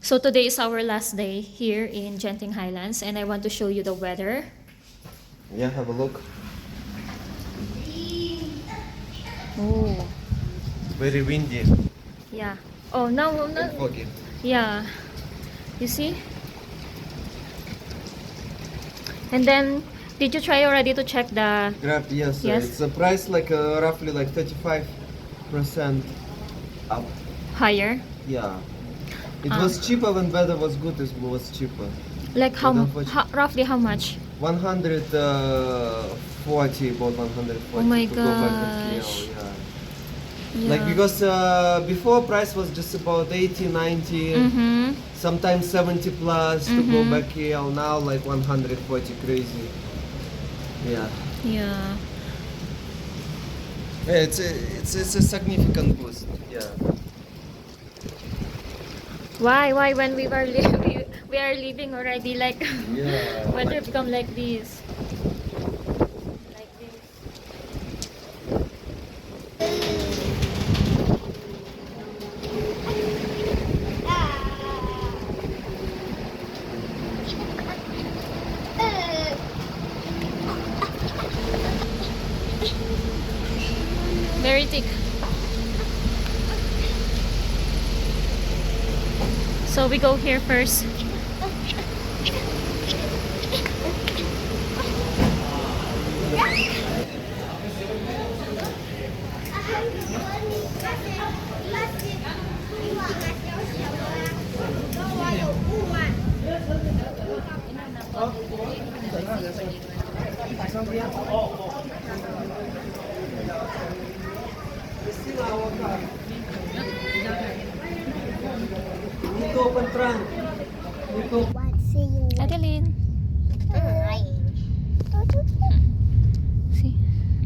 So today is our last day here in Genting Highlands, and I want to show you the weather. Yeah, have a look. Oh, Very windy yeah. Oh, no, and no. foggy. Yeah. You see? And then, did you try already to check the... Grab, yes, Yes. it's a price like roughly like 35% up. Higher? Yeah. It Ah. was cheaper when weather was good, it was cheaper. Like But unfortunately, roughly how much? 140, about 140 Oh my to go back to KL, gosh. yeah. Yeah. Like because before price was just about 80, 90, Mm-hmm. sometimes 70 plus to go back KL. Now like 140, crazy. Yeah. Yeah. Yeah, it's a significant boost. Yeah. Why when we were we are leaving already, like Yeah. weather become like this. Like this. Very thick. So we go here first. Need to open trunk. Need to Adeline. See,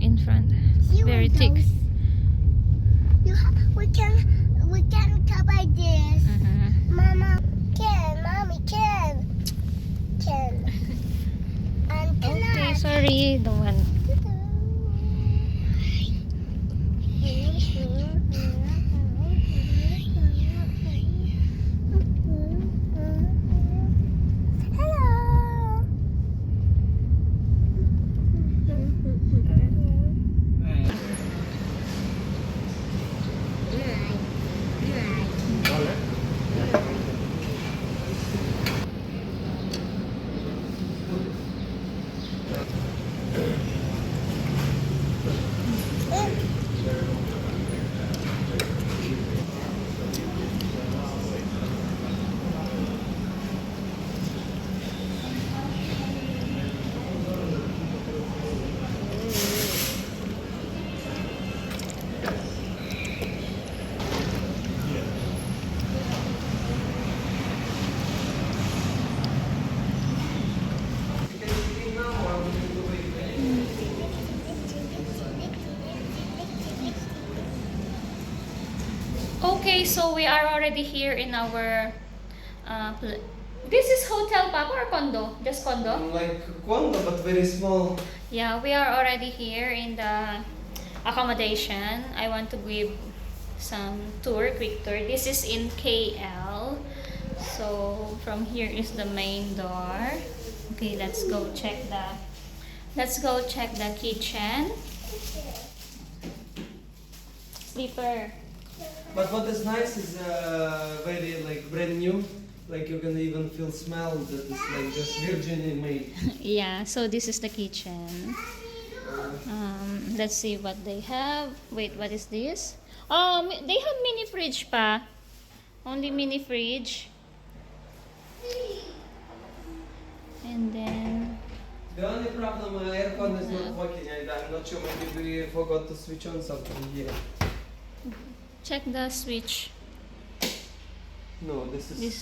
in front. Very thick. We can cover this. Mama can, mommy can. And Okay, sorry, the one. Hello. Okay, so we are already here in our this is hotel, Papa, or condo? Just condo? like condo, but very small. Yeah, we are already here in the accommodation. I want to give some quick tour. This is in KL. So from here is the main door. Okay, let's go check the kitchen. Sleeper. But what is nice is very like brand new. Like you can even feel smell that it's like just virginally made. Yeah, so this is the kitchen. Let's see what they have. Wait, what is this? They have mini fridge pa. Only mini fridge. And then The only problem, aircon is not working. I'm not sure, maybe we forgot to switch on something here. check the switch. No, this is... This.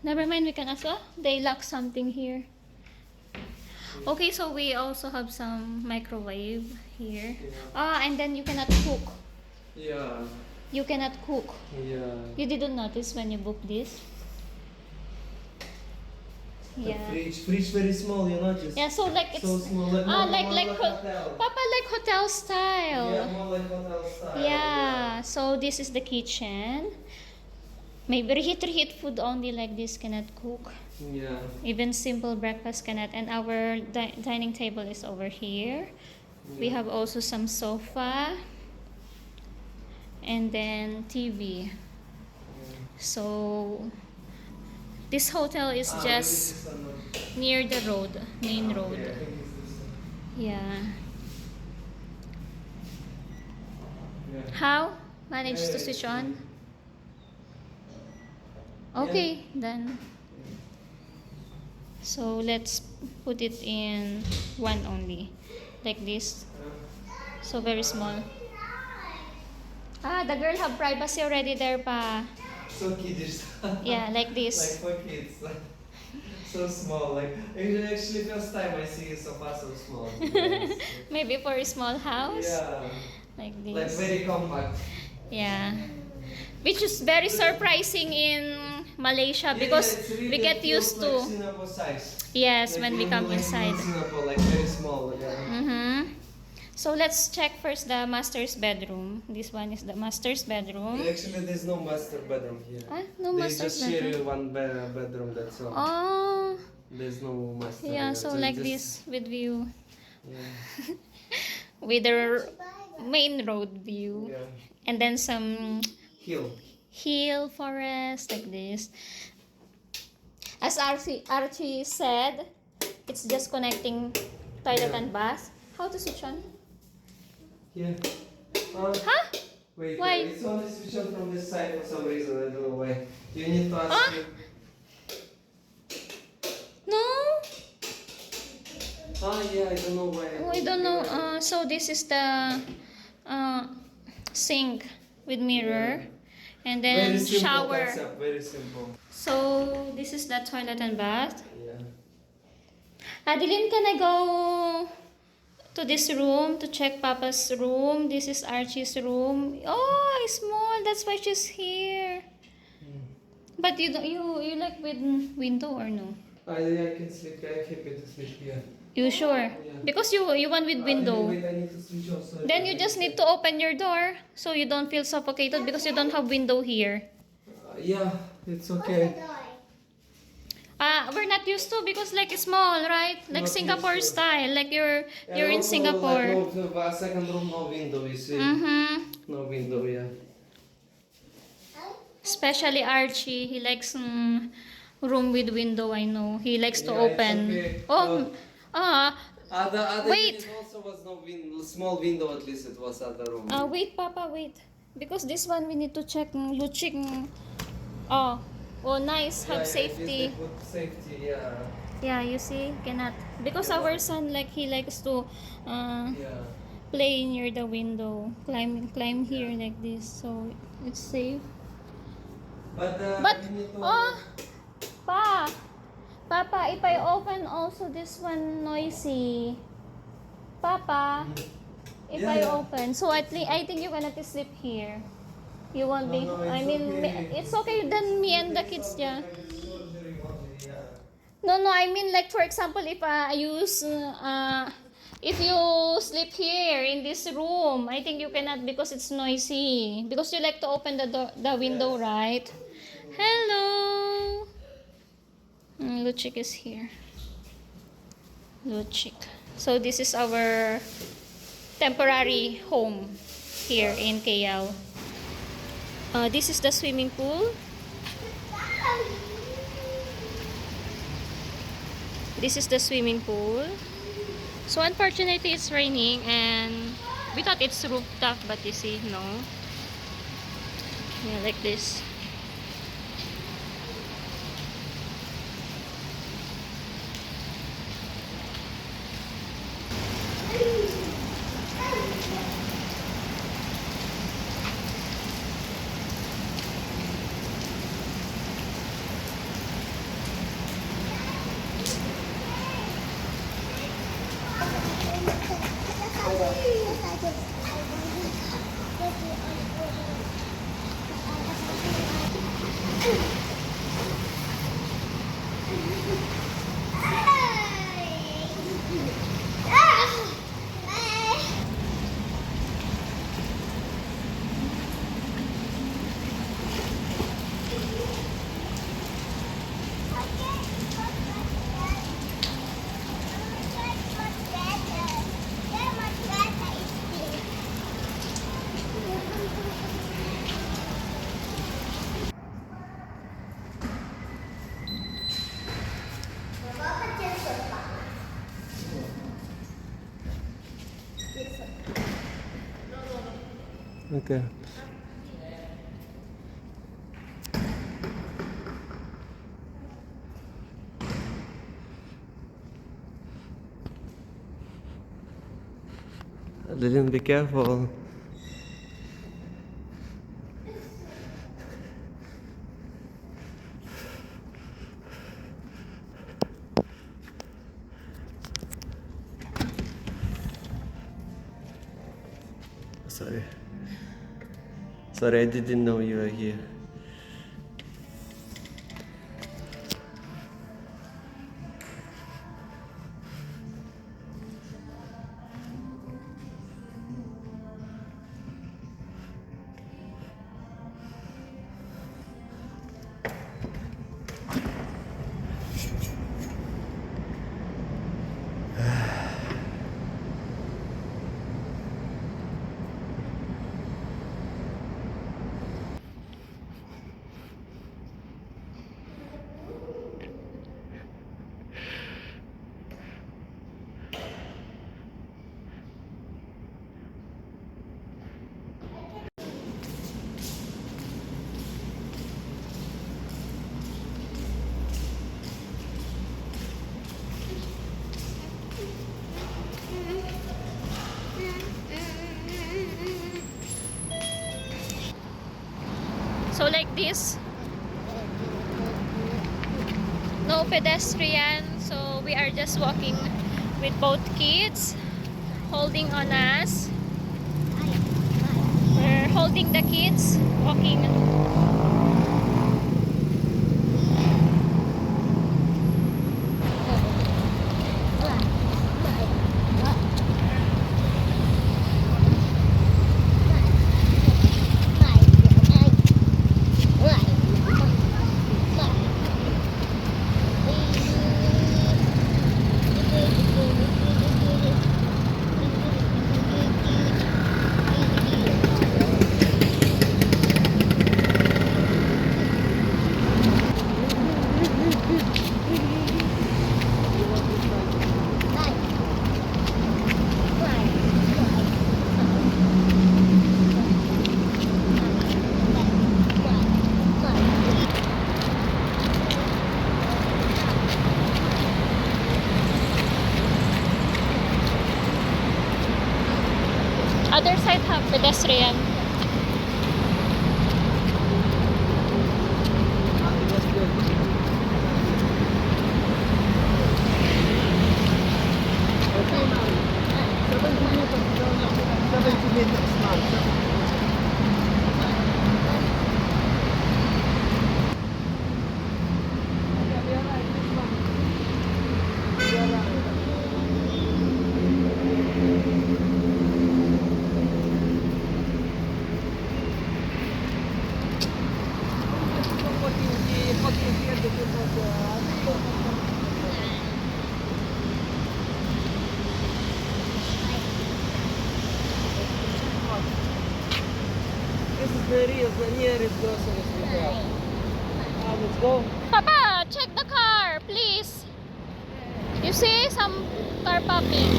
Never mind, we can ask. Oh, they lock something here. Okay, so we also have some microwave here. Yeah. And then you cannot cook. Yeah. You cannot cook. Yeah. You didn't notice when you booked this? The Yeah. fridge very small, you notice? Yeah, so like it's So small, like like hotel. Papa like hotel style. Yeah, more like hotel style. Yeah, so this is the kitchen. Maybe reheat food only like this cannot cook. Yeah. Even simple breakfast cannot. And our dining table is over here. We have also some sofa and then TV. So this hotel is Maybe just this one. near the road, main Okay, I road. think it's this one. Yeah. Yeah. How? Manage to switch on? Okay, then. So let's put it in one only. Like this. So very small. Ah, the girl have privacy already there pa. So kiddish. Yeah, like Like this. for kids. So small. Like actually first time I see a sofa so small. Maybe for a small house. Yeah. Like Like this. very compact. Yeah. Which is very surprising in Malaysia because it's really we get feels used like to. Singapore size. Yes, Like when we come inside. Singapore, like very small. Yeah. Mm-hmm. So let's check first the master's bedroom. This one is the master's bedroom. Actually, there's no master bedroom here. Ah, no They master's just share bedroom. one bedroom. That's all. Oh, There's no master. yeah. So like just- this with view, Yeah. with the main road view, Yeah. and then some Hill. hill forest like this. As Archie said, it's just connecting toilet Yeah. and bath. How to switch on? Yeah. Huh? Wait. Why? It's only switched on from this side for some reason. I don't know why. You need to ask Huh? me. No, Yeah. I don't know why. oh, I don't know. So this is the sink with mirror, and then Very simple shower. concept. Very simple. So this is the toilet and bath. Yeah. Adeline, can I go to this room to check Papa's room? This is Archie's room. Oh, it's small. That's why she's here. But you don't, you like with window or no? I can sleep. I keep it to sleep here. You sure? Yeah. Because you want with window. Wait, I need to switch off. Sorry. Then you just need to open your door so you don't feel suffocated because you don't have window here. Yeah, it's okay. We're not used to because like it's small, right? Like Not Singapore used to. style, like you're in also, Singapore. Like, no, second room, no window. You see, no window. Yeah. Especially Archie, he likes room with window. I know he likes to Yeah, it's open. okay. Oh, Other Wait. It also was no small window. At least it was other room. wait, Papa, wait. Because this one we need to check. Luchik. Oh, nice. Have safety. They put safety. Yeah. Yeah, you see, cannot because our son like he likes to Yeah. play near the window, climb here like this, so it's safe. But But you need to, Papa, if I open also this one noisy, Papa, if Yeah, I yeah. open, so I think you cannot sleep here. You won't be. No, I it's mean, okay. it's okay. Then me and the kids, yeah. Yeah. No, I mean like for example, if I use if you sleep here in this room, I think you cannot because it's noisy. Because you like to open the door, the window, Yes. right? Hello. Luchik is here. Luchik. So this is our temporary home here in KL. This is the swimming pool. This is the swimming pool. So unfortunately it's raining and we thought it's rooftop, but you see, no. Yeah, like this. Okay. Lillian, be careful. Sorry. Sorry, I didn't know you were here. So like this, no pedestrian, so we are just walking with both kids holding on us. We're holding the kids, walking. Other side have pedestrian. This is the nearest grocery we have. Let's go. Papa, check the car, please. You see some car popping.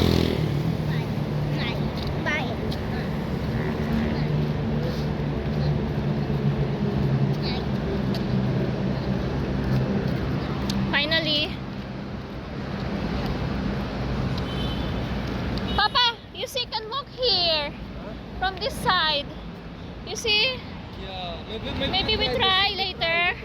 Finally. Papa, you see, can walk here from this side. You see? Yeah, Maybe we try later.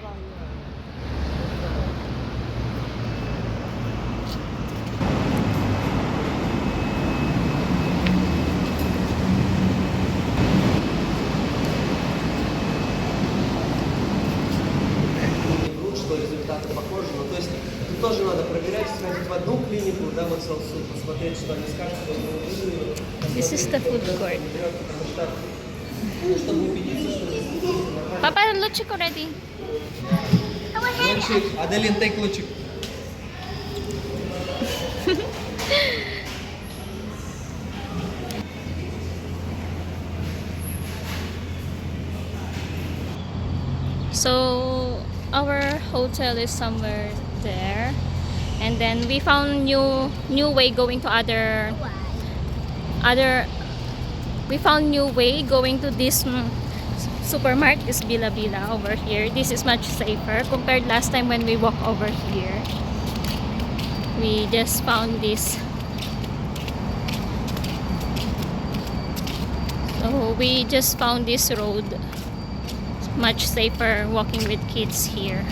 Что результаты похожи, но то есть тут тоже надо проверять, сходить в одну клинику, да, Mossaz Suites, посмотреть, что они скажут, что они выявили. This is the food court. Чтобы убедиться, что действительно нормально. Papa, lutchik already. Лучик, Аделин, take лучик. So our hotel is somewhere there, and then we found new way going to other We found new way going to this supermarket, this Bila Bila over here. This is much safer compared last time when we walk over here. We just found this. So we just found this road. It's much safer walking with kids here.